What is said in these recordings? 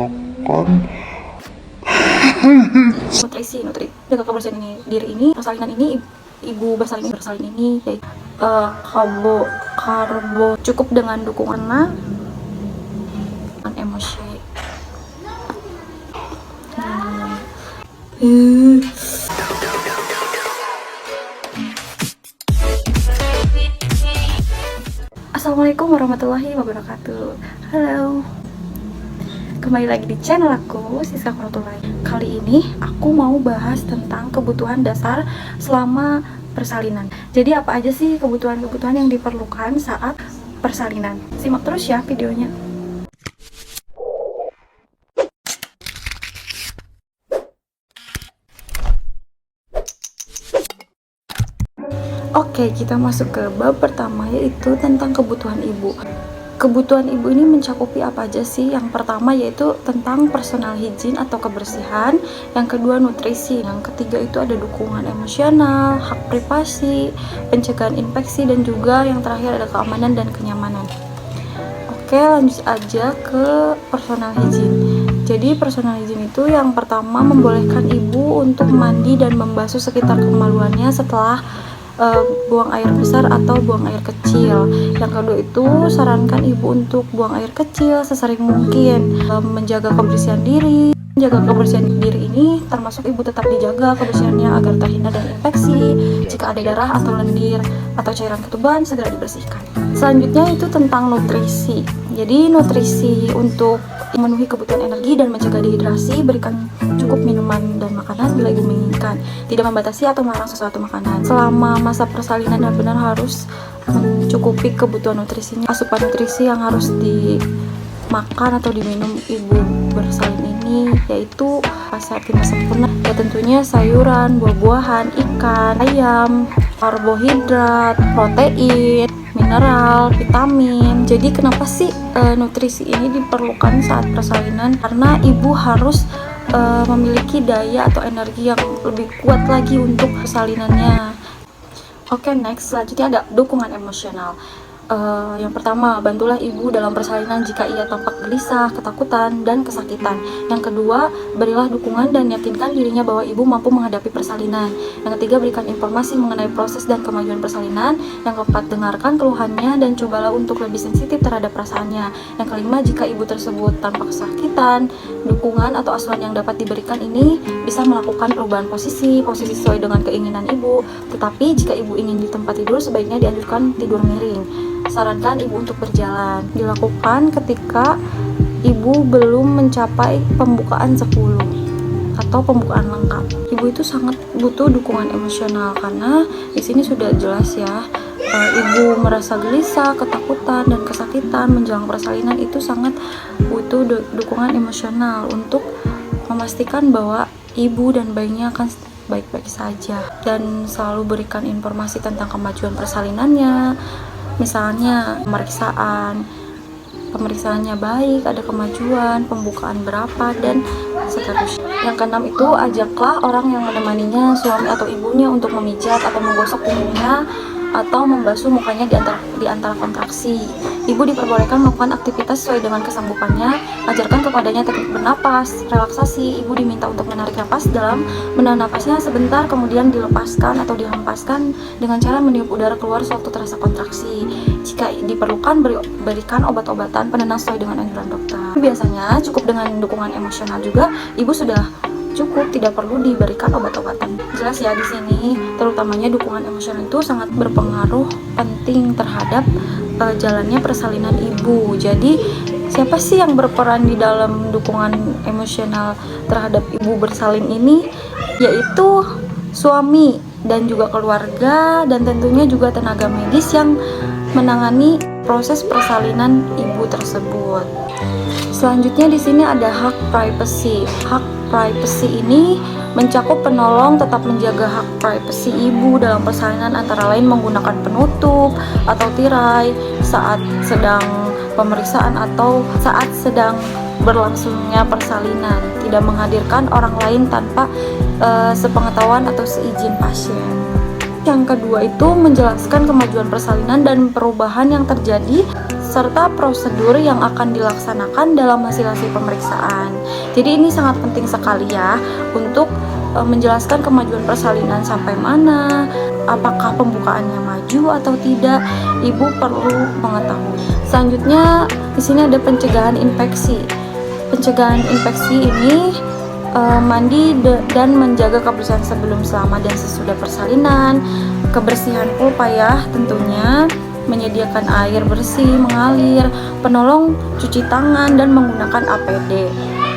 menanyakan jaga kebersihan diri ini, persalinan ini, ibu bersalin ini, yaitu karbo cukup dengan dukungan emosi. Assalamualaikum warahmatullahi wabarakatuh. Halo, kembali lagi di channel aku, Siska Kurotulai. Kali ini aku mau bahas tentang kebutuhan dasar selama persalinan. Jadi apa aja sih kebutuhan-kebutuhan yang diperlukan saat persalinan? Simak terus ya videonya. Oke, kita masuk ke bab pertama, yaitu tentang kebutuhan ibu. Kebutuhan ibu ini mencakupi apa aja sih? Yang pertama yaitu tentang personal hygiene atau kebersihan, yang kedua nutrisi, yang ketiga itu ada dukungan emosional, hak privasi, pencegahan infeksi, dan juga yang terakhir ada keamanan dan kenyamanan. Oke, lanjut aja ke personal hygiene. Jadi personal hygiene itu yang pertama membolehkan ibu untuk mandi dan membasuh sekitar kemaluannya setelah buang air besar atau buang air kecil. Yang kedua itu sarankan ibu untuk buang air kecil sesering mungkin. Menjaga kebersihan diri. Menjaga kebersihan diri ini termasuk ibu tetap dijaga kebersihannya agar terhindar dari infeksi. Jika ada darah atau lendir atau cairan ketuban, segera dibersihkan. Selanjutnya itu tentang nutrisi. Jadi nutrisi untuk memenuhi kebutuhan energi dan mencegah dehidrasi, berikan cukup minuman dan makanan bila ibu menginginkan. Tidak membatasi atau melarang sesuatu makanan. Selama masa persalinan benar-benar harus mencukupi kebutuhan nutrisinya. Asupan nutrisi yang harus dimakan atau diminum ibu bersalin ini yaitu sehat tidak sempurna. Ya tentunya sayuran, buah-buahan, ikan, ayam, karbohidrat, protein, mineral, vitamin. Jadi kenapa sih nutrisi ini diperlukan saat persalinan? Karena ibu harus memiliki daya atau energi yang lebih kuat lagi untuk persalinannya. Oke, next, selanjutnya ada dukungan emosional. Yang pertama, bantulah ibu dalam persalinan jika ia tampak gelisah, ketakutan, dan kesakitan. Yang kedua, berilah dukungan dan yakinkan dirinya bahwa ibu mampu menghadapi persalinan. Yang ketiga, berikan informasi mengenai proses dan kemajuan persalinan. Yang keempat, dengarkan keluhannya dan cobalah untuk lebih sensitif terhadap perasaannya. Yang kelima, jika ibu tersebut tampak kesakitan, dukungan atau asuhan yang dapat diberikan ini bisa melakukan perubahan posisi sesuai dengan keinginan ibu. Tetapi jika ibu ingin di tempat tidur, sebaiknya dianjurkan tidur miring. Sarankan ibu untuk berjalan. Dilakukan ketika ibu belum mencapai pembukaan 10 atau pembukaan lengkap. Ibu itu sangat butuh dukungan emosional karena di sini sudah jelas ya, ibu merasa gelisah, ketakutan, dan kesakitan menjelang persalinan itu sangat butuh dukungan emosional untuk memastikan bahwa ibu dan bayinya akan baik-baik saja, dan selalu berikan informasi tentang kemajuan persalinannya. Misalnya pemeriksaannya baik, ada kemajuan, pembukaan berapa, dan seterusnya. Yang keenam itu ajaklah orang yang menemaninya, suami atau ibunya, untuk memijat atau menggosok punggungnya atau membasuh mukanya di antara kontraksi. Ibu diperbolehkan melakukan aktivitas sesuai dengan kesanggupannya. Ajarkan kepadanya teknik bernapas, relaksasi. Ibu diminta untuk menarik napas dalam, menahan napasnya sebentar, kemudian dilepaskan atau dihempaskan dengan cara meniup udara keluar sewaktu terasa kontraksi. Jika diperlukan, berikan obat-obatan penenang sesuai dengan anjuran dokter. Biasanya cukup dengan dukungan emosional juga, ibu sudah cukup, tidak perlu diberikan obat-obatan. Jelas ya di sini, terutamanya dukungan emosional itu sangat berpengaruh penting terhadap jalannya persalinan ibu. Jadi siapa sih yang berperan di dalam dukungan emosional terhadap ibu bersalin ini? Yaitu suami dan juga keluarga, dan tentunya juga tenaga medis yang menangani proses persalinan ibu tersebut. Selanjutnya di sini ada hak privacy. Hak privacy ini mencakup penolong tetap menjaga hak privasi ibu dalam persalinan, antara lain menggunakan penutup atau tirai saat sedang pemeriksaan atau saat sedang berlangsungnya persalinan, tidak menghadirkan orang lain tanpa sepengetahuan atau seizin pasien. Yang kedua itu menjelaskan kemajuan persalinan dan perubahan yang terjadi serta prosedur yang akan dilaksanakan dalam hasil-hasil pemeriksaan. Jadi ini sangat penting sekali ya untuk menjelaskan kemajuan persalinan sampai mana, apakah pembukaannya maju atau tidak, ibu perlu mengetahui. Selanjutnya di sini ada pencegahan infeksi. Pencegahan infeksi ini mandi dan menjaga kebersihan sebelum, selama, dan sesudah persalinan. Kebersihan pulpa ya tentunya, menyediakan air bersih mengalir, penolong cuci tangan, dan menggunakan APD,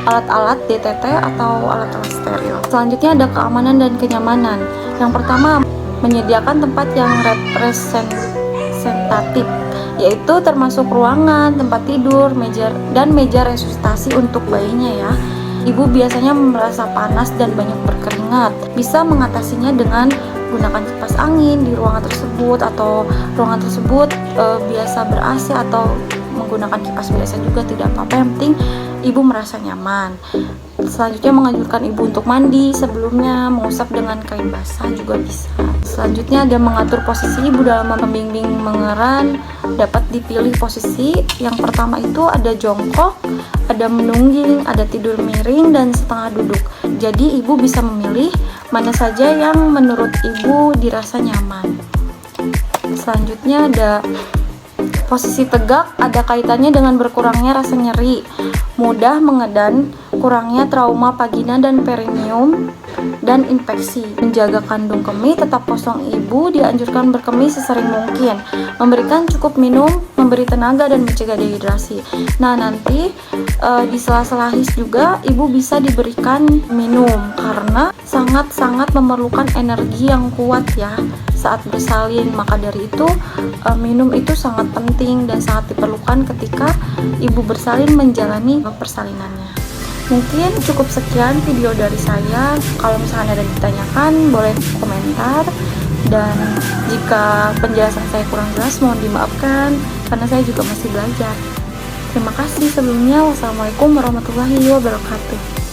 alat-alat DTT atau alat-alat steril. Selanjutnya ada keamanan dan kenyamanan. Yang pertama, menyediakan tempat yang representatif, yaitu termasuk ruangan, tempat tidur, meja resusitasi untuk bayinya ya. Ibu biasanya merasa panas dan banyak berkeringat. Bisa mengatasinya dengan gunakan kipas angin di ruangan tersebut, atau ruangan tersebut biasa ber-AC atau menggunakan kipas biasa juga tidak apa-apa, yang penting ibu merasa nyaman. Selanjutnya menganjurkan ibu untuk mandi sebelumnya, mengusap dengan kain basah juga bisa. Selanjutnya ada mengatur posisi ibu dalam membimbing mengeran. Dapat dipilih posisi. Yang pertama itu ada jongkok, ada menungging, ada tidur miring, dan setengah duduk. Jadi ibu bisa memilih mana saja yang menurut ibu dirasa nyaman. Selanjutnya ada posisi tegak, ada kaitannya dengan berkurangnya rasa nyeri, mudah mengedan, kurangnya trauma vagina dan perineum, dan infeksi. Menjaga kandung kemih tetap kosong, ibu dianjurkan berkemih sesering mungkin, memberikan cukup minum, memberi tenaga, dan mencegah dehidrasi. Nah nanti di sela-sela HIS juga ibu bisa diberikan minum, karena sangat-sangat memerlukan energi yang kuat ya saat bersalin. Maka dari itu minum itu sangat penting dan sangat diperlukan ketika ibu bersalin menjalani persalinannya. Mungkin cukup sekian video dari saya. Kalau misalkan ada yang ditanyakan, boleh komentar. Dan jika penjelasan saya kurang jelas, mohon dimaafkan, karena saya juga masih belajar. Terima kasih sebelumnya. Wassalamualaikum warahmatullahi wabarakatuh.